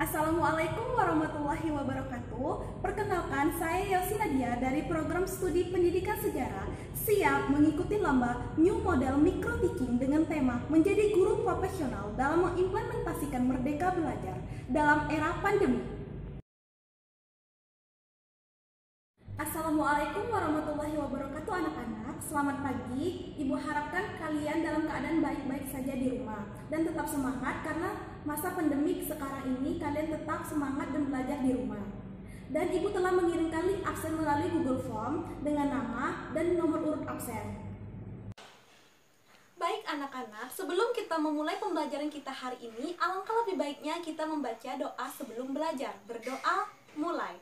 Assalamualaikum warahmatullahi wabarakatuh. Perkenalkan, saya Yosi Nadia dari program studi pendidikan sejarah siap mengikuti lomba New Model Micro Teaching dengan tema menjadi guru profesional dalam mengimplementasikan Merdeka Belajar dalam era pandemi. Assalamualaikum warahmatullahi wabarakatuh anak-anak. Selamat pagi. Ibu harapkan kalian dalam keadaan baik-baik saja di rumah dan tetap semangat karena masa pandemik sekarang ini kalian tetap semangat dan belajar di rumah. Dan ibu telah mengirimkan link absen melalui Google Form dengan nama dan nomor urut absen. Baik anak-anak, sebelum kita memulai pembelajaran kita hari ini, alangkah lebih baiknya kita membaca doa sebelum belajar. Berdoa, mulai.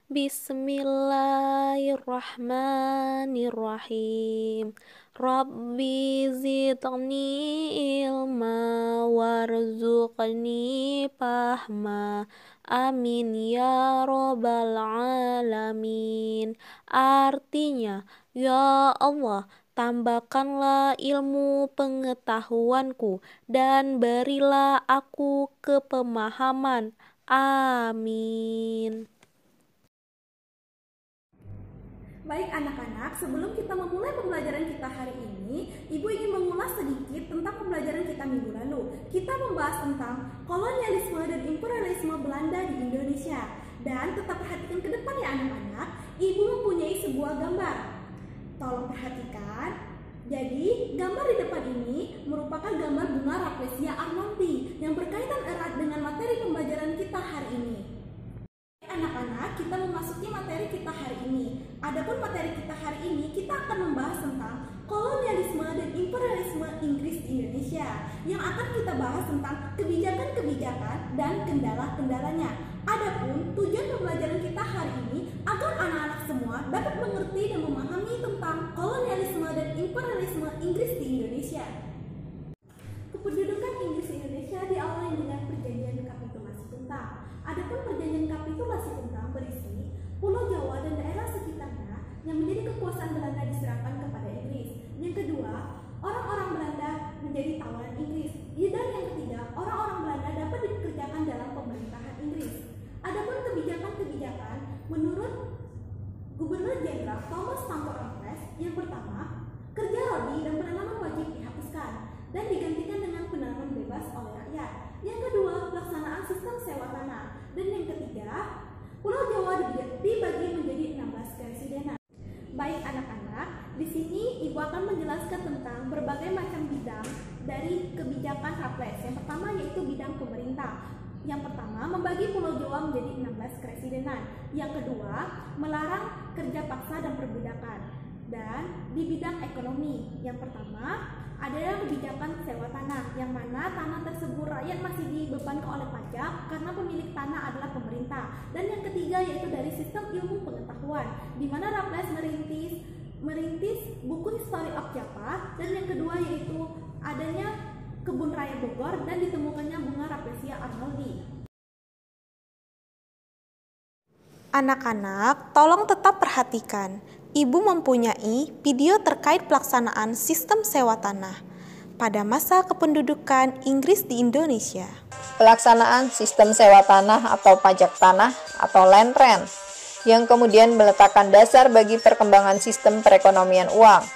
Bismillahirrahmanirrahim. Rabbi zidni ilma warzuqni fahma. Amin ya robbal alamin. Artinya, ya Allah, tambahkanlah ilmu pengetahuanku dan berilah aku kepemahaman. Amin. Baik anak-anak, sebelum kita memulai pembelajaran kita hari ini, Ibu ingin mengulas sedikit tentang pembelajaran kita minggu lalu. Kita membahas tentang kolonialisme dan imperialisme Belanda di Indonesia. Dan tetap perhatikan ke depan ya anak-anak, Ibu mempunyai sebuah gambar. Tolong perhatikan. Jadi, gambar di depan ini merupakan gambar bunga Rafflesia arnoldii yang berkaitan erat dengan materi pembelajaran kita hari ini. Anak-anak, kita memasuki materi kita hari ini. Adapun materi kita hari ini, kita akan membahas tentang kolonialisme dan imperialisme Inggris di Indonesia, yang akan kita bahas tentang kebijakan-kebijakan dan kendala-kendalanya. Adapun tujuan pembelajaran kita hari ini agar anak-anak semua dapat mengerti dan memahami tentang kolonialisme dan imperialisme Inggris di Indonesia. Kependudukan Inggris di Indonesia diawali dengan perjanjian kapitulasi Kuntang. Adapun perjanjian kapitulasi Kuntang berisi Pulau Jawa dan daerah sekitarnya yang menjadi kekuasaan Belanda diserahkan kepada Inggris. Yang kedua, orang-orang Belanda menjadi tawanan Inggris. Dan yang ketiga, orang-orang Belanda dapat dikerjakan dalam pemerintahan Inggris. Adapun kebijakan-kebijakan menurut Gubernur Jenderal Thomas Stamford Raffles, yang pertama, kerja rodi dan penanaman wajib dihapuskan dan digantikan dengan penanaman bebas oleh rakyat. Yang kedua, pelaksanaan sistem sewa tanah. Dan yang ketiga, Pulau Jawa dibagi menjadi 16 keresidenan. Baik anak-anak, di sini Ibu akan menjelaskan tentang berbagai macam bidang dari kebijakan Raffles. Yang pertama yaitu bidang pemerintah. Yang pertama, membagi Pulau Jawa menjadi 16 keresidenan. Yang kedua, melarang kerja paksa dan perbudakan. Dan di bidang ekonomi, yang pertama adalah kebijakan sewa tanah, yang mana tanah tersebut rakyat masih dibebankan oleh pajak karena pemilik tanah adalah pemerintah. Dan yang ketiga yaitu dari sistem ilmu pengetahuan, di mana Raffles merintis buku History of Java. Dan yang kedua yaitu adanya kebun raya Bogor dan ditemukannya bunga Rafflesia arnoldii. Anak-anak, tolong tetap perhatikan. Ibu mempunyai video terkait pelaksanaan sistem sewa tanah pada masa kependudukan Inggris di Indonesia. Pelaksanaan sistem sewa tanah atau pajak tanah atau land rent, yang kemudian meletakkan dasar bagi perkembangan sistem perekonomian uang.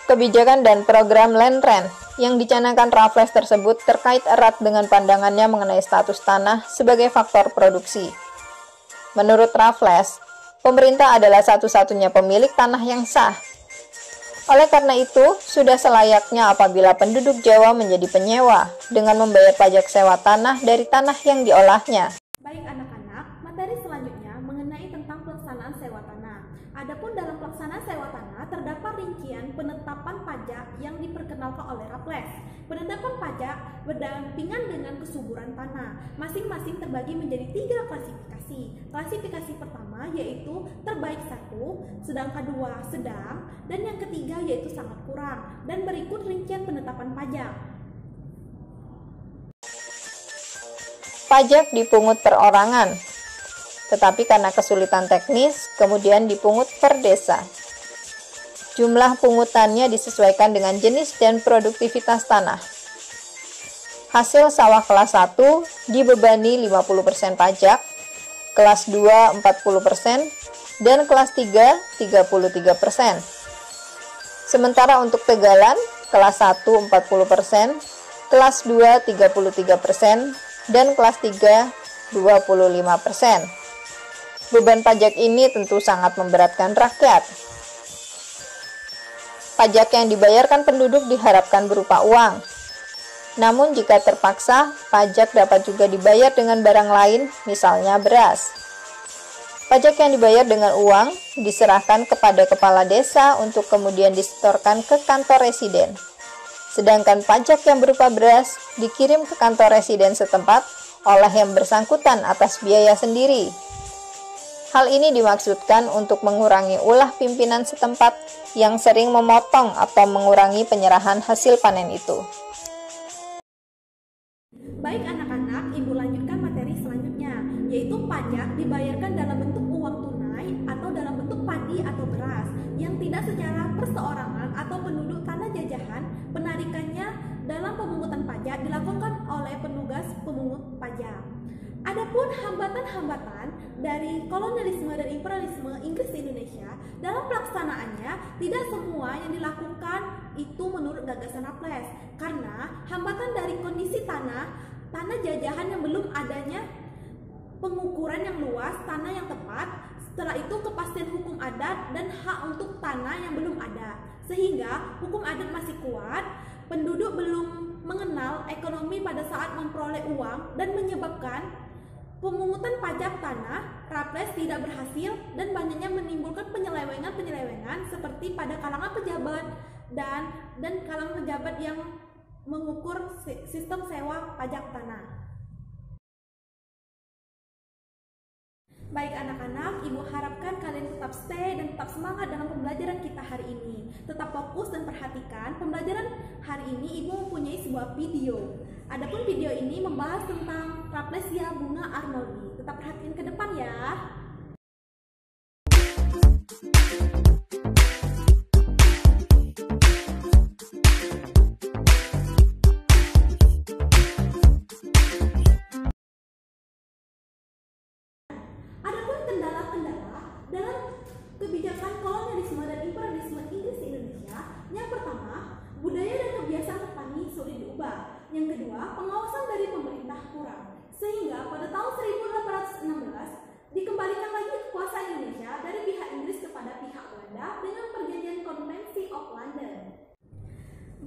Kebijakan dan program land rent yang dicanangkan Raffles tersebut terkait erat dengan pandangannya mengenai status tanah sebagai faktor produksi. Menurut Raffles, pemerintah adalah satu-satunya pemilik tanah yang sah. Oleh karena itu, sudah selayaknya apabila penduduk Jawa menjadi penyewa dengan membayar pajak sewa tanah dari tanah yang diolahnya. Baik anak-anak, materi selanjutnya mengenai tentang pelaksanaan sewa tanah. Adapun dalam pelaksanaan sewa tanah terdapat rincian penetapan pajak yang diperkenalkan oleh Raffles. Penetapan pajak berdampingan dengan kesuburan tanah. Masing-masing terbagi menjadi 3 klasifikasi. Klasifikasi pertama yaitu terbaik 1, sedangkan 2 sedang, dan yang ketiga yaitu sangat kurang. Dan berikut rincian penetapan pajak. Pajak dipungut perorangan. tetapi karena kesulitan teknis, kemudian dipungut per desa. Jumlah pungutannya disesuaikan dengan jenis dan produktivitas tanah. Hasil sawah kelas 1 dibebani 50% pajak, kelas 2 40%, dan kelas 3 33%. Sementara untuk tegalan, kelas 1 40%, kelas 2 33%, dan kelas 3 25%. Beban pajak ini tentu sangat memberatkan rakyat. Pajak yang dibayarkan penduduk diharapkan berupa uang. Namun jika terpaksa, pajak dapat juga dibayar dengan barang lain, misalnya beras. Pajak yang dibayar dengan uang diserahkan kepada kepala desa untuk kemudian disetorkan ke kantor residen. Sedangkan pajak yang berupa beras dikirim ke kantor residen setempat oleh yang bersangkutan atas biaya sendiri. Hal ini dimaksudkan untuk mengurangi ulah pimpinan setempat yang sering memotong atau mengurangi penyerahan hasil panen itu. Baik anak-anak, Ibu lanjutkan materi selanjutnya, yaitu pajak dibayarkan dalam bentuk uang tunai atau dalam bentuk padi atau beras yang tidak secara perseorangan atau penduduk tanah jajahan. Penarikannya dalam pemungutan pajak dilakukan oleh petugas pemungut pajak. Adapun hambatan-hambatan dari kolonialisme dan imperialisme Inggris di Indonesia dalam pelaksanaannya, tidak semua yang dilakukan itu menurut gagasan Raffles, karena hambatan dari kondisi tanah jajahan yang belum adanya pengukuran yang luas, tanah yang tepat, setelah itu kepastian hukum adat dan hak untuk tanah yang belum ada, sehingga hukum adat masih kuat, penduduk belum mengenal ekonomi pada saat memperoleh uang, dan menyebabkan pemungutan pajak tanah Raffles tidak berhasil dan banyaknya menimbulkan penyelewengan seperti pada kalangan pejabat dan kalangan pejabat yang mengukur sistem sewa pajak tanah. Baik anak-anak, Ibu harapkan kalian tetap stay dan tetap semangat dalam pembelajaran kita hari ini. Tetap fokus dan perhatikan pembelajaran hari ini. Ibu mempunyai sebuah video. Adapun video ini membahas tentang Rafflesia Bunga Arnoldi. Tetap perhatikan ke depan ya. Adapun kendala-kendala dalam kebijakan kolonialisme dan imperialisme Inggris di Indonesia, yang pertama, budaya dan kebiasaan petani sulit diubah. Yang kedua, pengawasan dari pemerintah kurang. Sehingga pada tahun 1816 dikembalikan lagi kekuasaan Indonesia dari pihak Inggris kepada pihak Belanda dengan perjanjian Convention of London.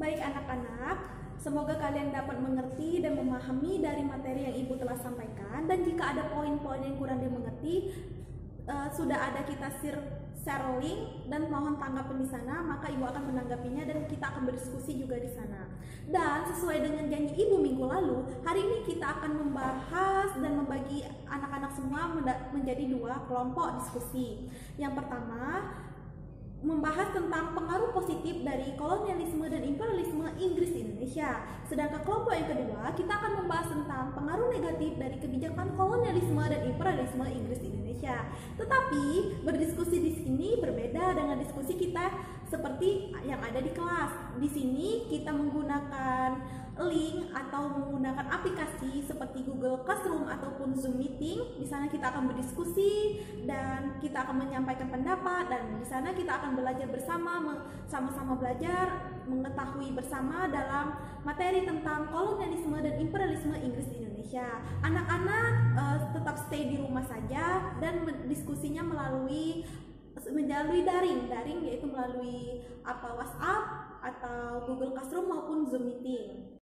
Baik anak-anak, semoga kalian dapat mengerti dan memahami dari materi yang Ibu telah sampaikan, dan jika ada poin-poin yang kurang dimengerti, sudah ada kita share link dan mohon tanggapan di sana, maka Ibu akan menanggapinya dan kita akan berdiskusi juga di sana. Dan sesuai dengan janji Ibu minggu lalu, hari ini kita akan membahas dan membagi anak-anak semua menjadi dua kelompok diskusi. Yang pertama, membahas tentang pengaruh positif dari kolonialisme dan imperialisme Inggris di Indonesia. Sedangkan kelompok yang kedua, kita akan membahas tentang pengaruh negatif dari kebijakan kolonialisme dan imperialisme Inggris di Indonesia. Tetapi berdiskusi di sini berbeda dengan diskusi kita seperti yang ada di kelas. Di sini kita menggunakan link atau menggunakan aplikasi seperti Google Classroom ataupun Zoom Meeting. Di sana kita akan berdiskusi dan kita akan menyampaikan pendapat, dan di sana kita akan belajar bersama, sama-sama belajar, mengetahui bersama dalam materi tentang kolonialisme dan imperialisme Inggris di Indonesia. Anak-anak tetap stay di rumah saja dan diskusinya melalui daring yaitu melalui WhatsApp atau Google Classroom maupun Zoom Meeting.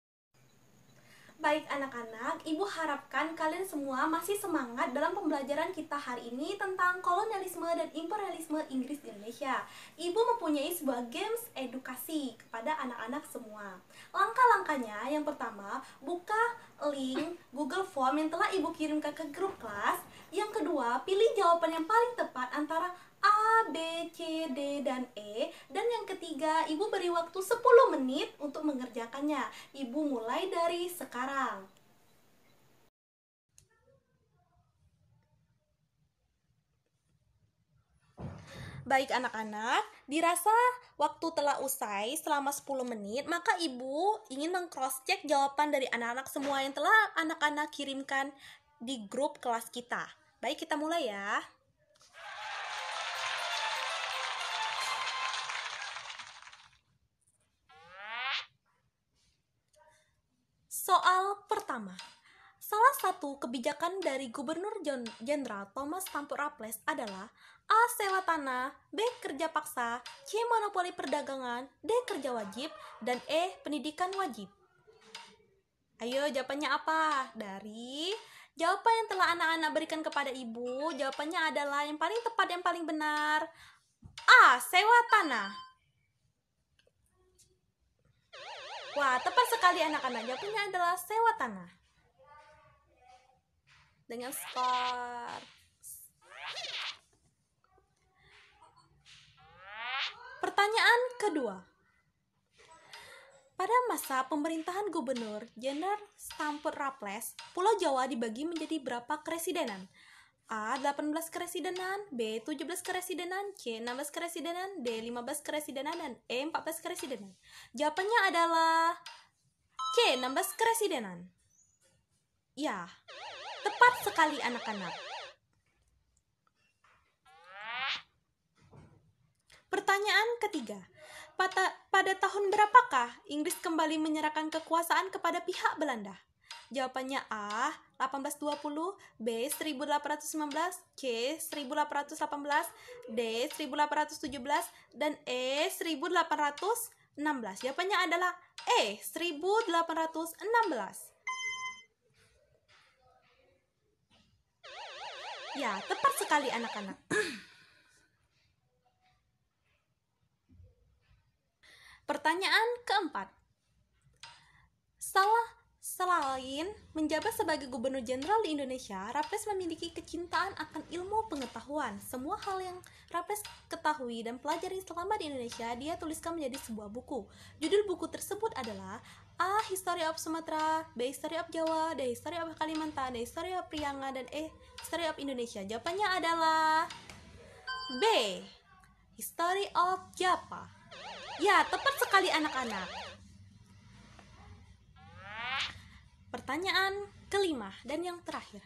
Baik anak-anak, Ibu harapkan kalian semua masih semangat dalam pembelajaran kita hari ini tentang kolonialisme dan imperialisme Inggris di Indonesia. Ibu mempunyai sebuah games edukasi kepada anak-anak semua. Langkah-langkahnya, yang pertama, buka link Google Form yang telah Ibu kirimkan ke grup kelas. Yang kedua, pilih jawaban yang paling tepat antara A, B, C, D, dan E. Dan yang ketiga, Ibu beri waktu 10 menit untuk mengerjakannya. Ibu mulai dari sekarang. Baik anak-anak, dirasa waktu telah usai selama 10 menit, maka Ibu ingin meng-cross-check jawaban dari anak-anak semua yang telah anak-anak kirimkan di grup kelas kita. Baik, kita mulai ya. Soal pertama. Salah satu kebijakan dari Gubernur Jenderal Thomas Stamford Raffles adalah A. Sewa tanah, B. Kerja paksa, C. Monopoli perdagangan, D. Kerja wajib, dan E. Pendidikan wajib. Ayo, jawabannya apa? Dari jawaban yang telah anak-anak berikan kepada Ibu, jawabannya adalah yang paling tepat, yang paling benar. A. Sewa tanah. Wah, tepat sekali anak-anak. Jawabannya adalah sewa tanah. Dengan skor. Pertanyaan kedua. Pada masa pemerintahan Gubernur Jenderal Stamford Raffles, Pulau Jawa dibagi menjadi berapa keresidenan? A. 18 keresidenan, B. 17 keresidenan, C. 16 keresidenan, D. 15 keresidenan, dan E. 14 keresidenan. Jawabannya adalah C. 16 keresidenan. Ya, tepat sekali anak-anak. Pertanyaan ketiga. Pada tahun berapakah Inggris kembali menyerahkan kekuasaan kepada pihak Belanda? Jawabannya A. 1820, B. 1819, C. 1818, D. 1817, dan E. 1816. Jawabannya adalah E. 1816. Ya, tepat sekali anak-anak. Pertanyaan keempat. Selain menjabat sebagai Gubernur Jenderal di Indonesia, Raffles memiliki kecintaan akan ilmu pengetahuan. Semua hal yang Raffles ketahui dan pelajari selama di Indonesia, dia tuliskan menjadi sebuah buku. Judul buku tersebut adalah A. History of Sumatera, B. History of Jawa, D. History of Kalimantan, D. History of Priangan, dan E. History of Indonesia. Jawabannya adalah B. History of Java. Ya, tepat sekali anak-anak. Pertanyaan kelima dan yang terakhir.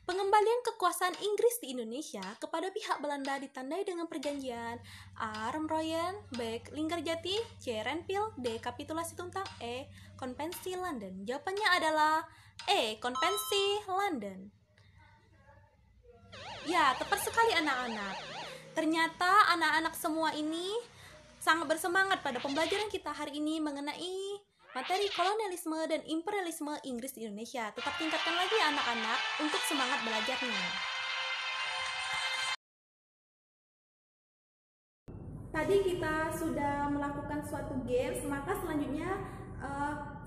Pengembalian kekuasaan Inggris di Indonesia kepada pihak Belanda ditandai dengan perjanjian A. Remroyen, B. Linggarjati, C. Renville, D. Kapitulasi Tuntang, E. Konvensi London. Jawabannya adalah E. Konvensi London. Ya, tepat sekali anak-anak. Ternyata anak-anak semua ini sangat bersemangat pada pembelajaran kita hari ini mengenai materi kolonialisme dan imperialisme Inggris di Indonesia. Tetap tingkatkan lagi anak-anak untuk semangat belajarnya. Tadi kita sudah melakukan suatu games, maka selanjutnya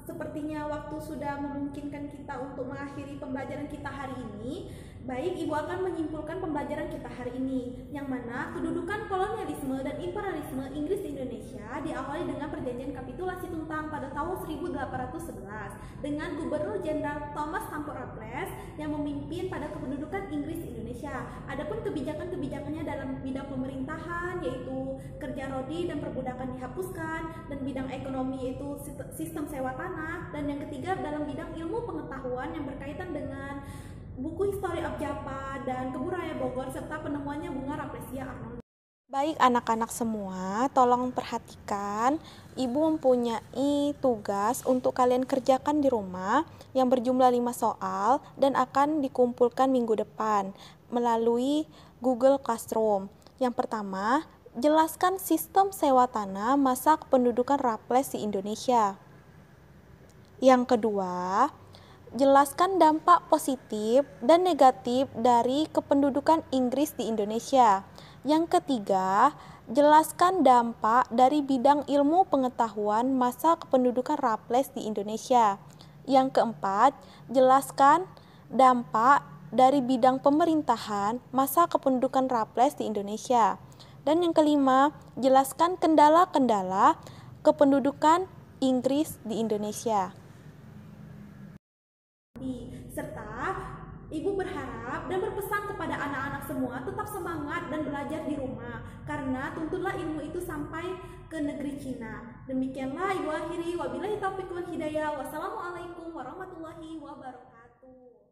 sepertinya waktu sudah memungkinkan kita untuk mengakhiri pembelajaran kita hari ini. Baik, Ibu akan menyimpulkan pembelajaran kita hari ini, yang mana kedudukan kolonialisme dan imperialisme Inggris di Indonesia diawali dengan perjanjian kapitulasi Tuntang pada tahun 1811 dengan Gubernur Jenderal Thomas Stamford Raffles yang memimpin pada kependudukan Inggris di Indonesia. Adapun kebijakan-kebijakannya dalam bidang pemerintahan yaitu kerja rodi dan perbudakan dihapuskan, dan bidang ekonomi yaitu sistem sewa tanah, dan yang ketiga dalam bidang ilmu pengetahuan yang berkaitan dengan buku History of Java dan Kebun Raya Bogor serta penemuannya bunga Rafflesia Arnold. Baik anak-anak semua, tolong perhatikan. Ibu mempunyai tugas untuk kalian kerjakan di rumah yang berjumlah 5 soal dan akan dikumpulkan minggu depan melalui Google Classroom. Yang pertama, jelaskan sistem sewa tanah masa kependudukan Raffles di Indonesia. Yang kedua, jelaskan dampak positif dan negatif dari kependudukan Inggris di Indonesia. Yang ketiga, jelaskan dampak dari bidang ilmu pengetahuan masa kependudukan Raffles di Indonesia. Yang keempat, jelaskan dampak dari bidang pemerintahan masa kependudukan Raffles di Indonesia. Dan yang kelima, jelaskan kendala-kendala kependudukan Inggris di Indonesia. Serta Ibu berharap dan berpesan kepada anak-anak semua tetap semangat dan belajar di rumah. karena tuntutlah ilmu itu sampai ke negeri Cina. Demikianlah Ibu akhiri, wabillahi taufiq wal hidayah. Wassalamualaikum warahmatullahi wabarakatuh.